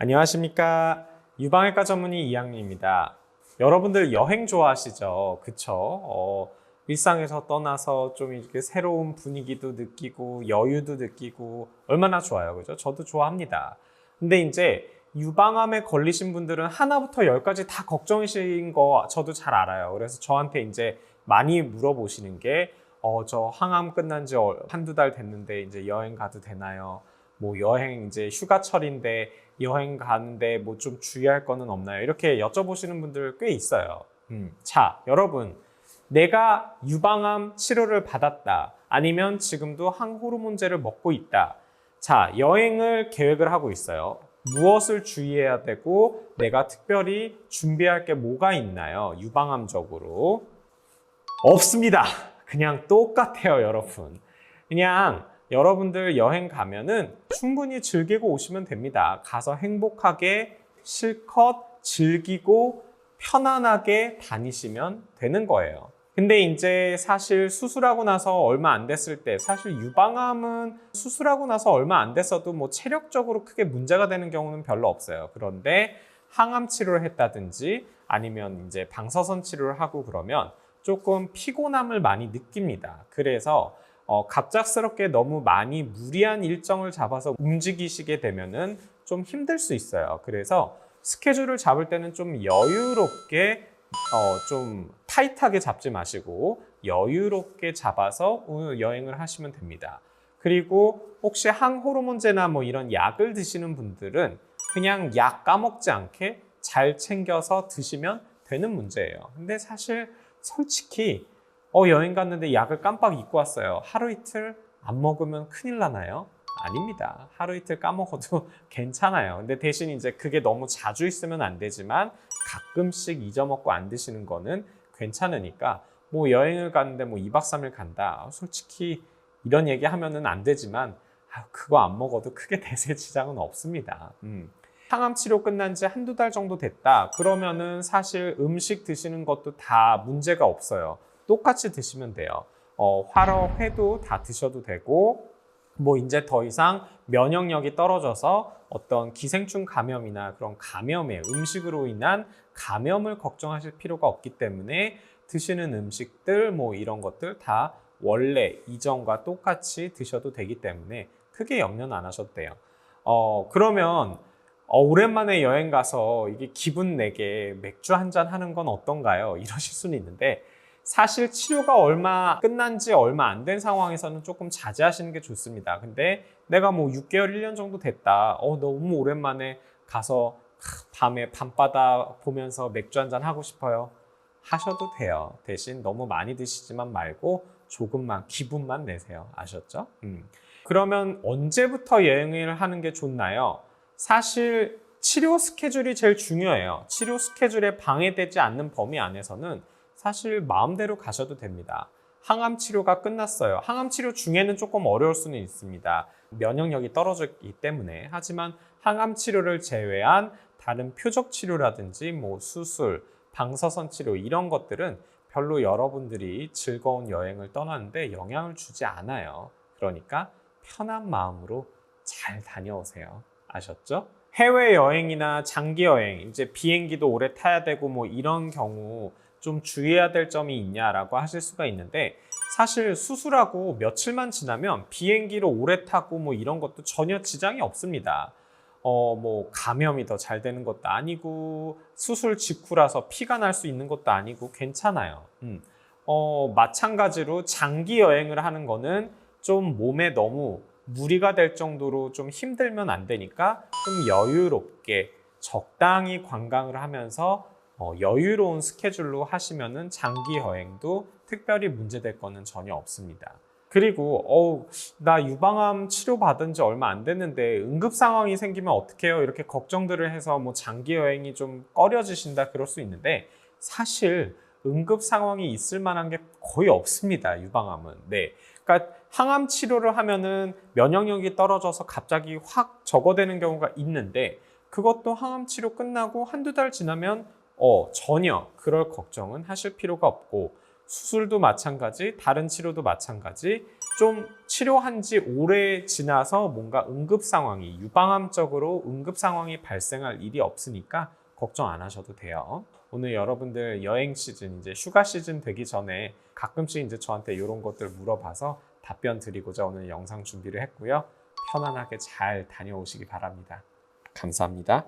안녕하십니까. 유방외과 전문의 이양리입니다. 여러분들 여행 좋아하시죠? 그쵸? 일상에서 떠나서 좀 이렇게 새로운 분위기도 느끼고 여유도 느끼고 얼마나 좋아요. 그죠? 저도 좋아합니다. 근데 이제 유방암에 걸리신 분들은 하나부터 열까지 다 걱정이신 거 저도 잘 알아요. 그래서 저한테 이제 많이 물어보시는 게 저 항암 끝난 지 한두 달 됐는데 이제 여행 가도 되나요? 뭐 여행 이제 휴가철인데 여행 가는데 뭐 좀 주의할 거는 없나요? 이렇게 여쭤보시는 분들 꽤 있어요. 자, 여러분, 내가 유방암 치료를 받았다. 아니면 지금도 항호르몬제를 먹고 있다. 자, 여행을 계획을 하고 있어요. 무엇을 주의해야 되고 내가 특별히 준비할 게 뭐가 있나요? 유방암적으로. 없습니다. 그냥 똑같아요, 여러분. 그냥 여러분들 여행 가면은 충분히 즐기고 오시면 됩니다. 가서 행복하게 실컷 즐기고 편안하게 다니시면 되는 거예요. 근데 이제 사실 수술하고 나서 얼마 안 됐을 때, 사실 유방암은 수술하고 나서 얼마 안 됐어도 뭐 체력적으로 크게 문제가 되는 경우는 별로 없어요. 그런데 항암 치료를 했다든지 아니면 이제 방사선 치료를 하고 그러면 조금 피곤함을 많이 느낍니다. 그래서 갑작스럽게 너무 많이 무리한 일정을 잡아서 움직이시게 되면은 좀 힘들 수 있어요. 그래서 스케줄을 잡을 때는 좀 여유롭게 좀 타이트하게 잡지 마시고 여유롭게 잡아서 여행을 하시면 됩니다. 그리고 혹시 항호르몬제나 뭐 이런 약을 드시는 분들은 그냥 약 까먹지 않게 잘 챙겨서 드시면 되는 문제예요. 근데 사실 솔직히 여행 갔는데 약을 깜빡 잊고 왔어요. 하루 이틀 안 먹으면 큰일 나나요? 아닙니다. 하루 이틀 까먹어도 괜찮아요. 근데 대신 이제 그게 너무 자주 있으면 안 되지만 가끔씩 잊어먹고 안 드시는 거는 괜찮으니까 뭐 여행을 가는데 뭐 2박 3일 간다. 솔직히 이런 얘기 하면은 안 되지만 그거 안 먹어도 크게 대세 지장은 없습니다. 항암 치료 끝난 지 한두 달 정도 됐다. 그러면은 사실 음식 드시는 것도 다 문제가 없어요. 똑같이 드시면 돼요. 화로회도 다 드셔도 되고 뭐 이제 더 이상 면역력이 떨어져서 어떤 기생충 감염이나 그런 감염에 음식으로 인한 감염을 걱정하실 필요가 없기 때문에 드시는 음식들 뭐 이런 것들 다 원래 이전과 똑같이 드셔도 되기 때문에 크게 염려는 안 하셔도 돼요. 그러면 오랜만에 여행 가서 이게 기분 내게 맥주 한잔 하는 건 어떤가요? 이러실 수는 있는데 사실 치료가 끝난 지 얼마 안 된 상황에서는 조금 자제하시는 게 좋습니다. 근데 내가 뭐 6개월, 1년 정도 됐다. 너무 오랜만에 가서 밤에 밤바다 보면서 맥주 한잔 하고 싶어요. 하셔도 돼요. 대신 너무 많이 드시지만 말고 조금만 기분만 내세요. 아셨죠? 그러면 언제부터 여행을 하는 게 좋나요? 사실 치료 스케줄이 제일 중요해요. 치료 스케줄에 방해되지 않는 범위 안에서는 사실 마음대로 가셔도 됩니다. 항암 치료가 끝났어요. 항암 치료 중에는 조금 어려울 수는 있습니다. 면역력이 떨어졌기 때문에. 하지만 항암 치료를 제외한 다른 표적 치료라든지 뭐 수술, 방사선 치료 이런 것들은 별로 여러분들이 즐거운 여행을 떠나는데 영향을 주지 않아요. 그러니까 편한 마음으로 잘 다녀오세요. 아셨죠? 해외여행이나 장기여행, 이제 비행기도 오래 타야 되고 뭐 이런 경우 좀 주의해야 될 점이 있냐라고 하실 수가 있는데 사실 수술하고 며칠만 지나면 비행기를 오래 타고 뭐 이런 것도 전혀 지장이 없습니다. 뭐 감염이 더 잘 되는 것도 아니고 수술 직후라서 피가 날 수 있는 것도 아니고 괜찮아요. 마찬가지로 장기 여행을 하는 거는 좀 몸에 너무 무리가 될 정도로 좀 힘들면 안 되니까 좀 여유롭게 적당히 관광을 하면서 여유로운 스케줄로 하시면은 장기 여행도 특별히 문제될 거는 전혀 없습니다. 그리고 나 유방암 치료받은 지 얼마 안 됐는데 응급 상황이 생기면 어떡해요? 이렇게 걱정들을 해서 뭐 장기 여행이 좀 꺼려지신다 그럴 수 있는데 사실 응급 상황이 있을 만한 게 거의 없습니다. 유방암은. 네. 그러니까 항암 치료를 하면은 면역력이 떨어져서 갑자기 확 적어되는 경우가 있는데 그것도 항암 치료 끝나고 한두 달 지나면 전혀 그럴 걱정은 하실 필요가 없고 수술도 마찬가지, 다른 치료도 마찬가지 좀 치료한 지 오래 지나서 뭔가 응급 상황이 유방암적으로 응급 상황이 발생할 일이 없으니까 걱정 안 하셔도 돼요. 오늘 여러분들 여행 시즌 이제 휴가 시즌 되기 전에 가끔씩 이제 저한테 이런 것들 물어봐서 답변 드리고자 오늘 영상 준비를 했고요. 편안하게 잘 다녀오시기 바랍니다. 감사합니다.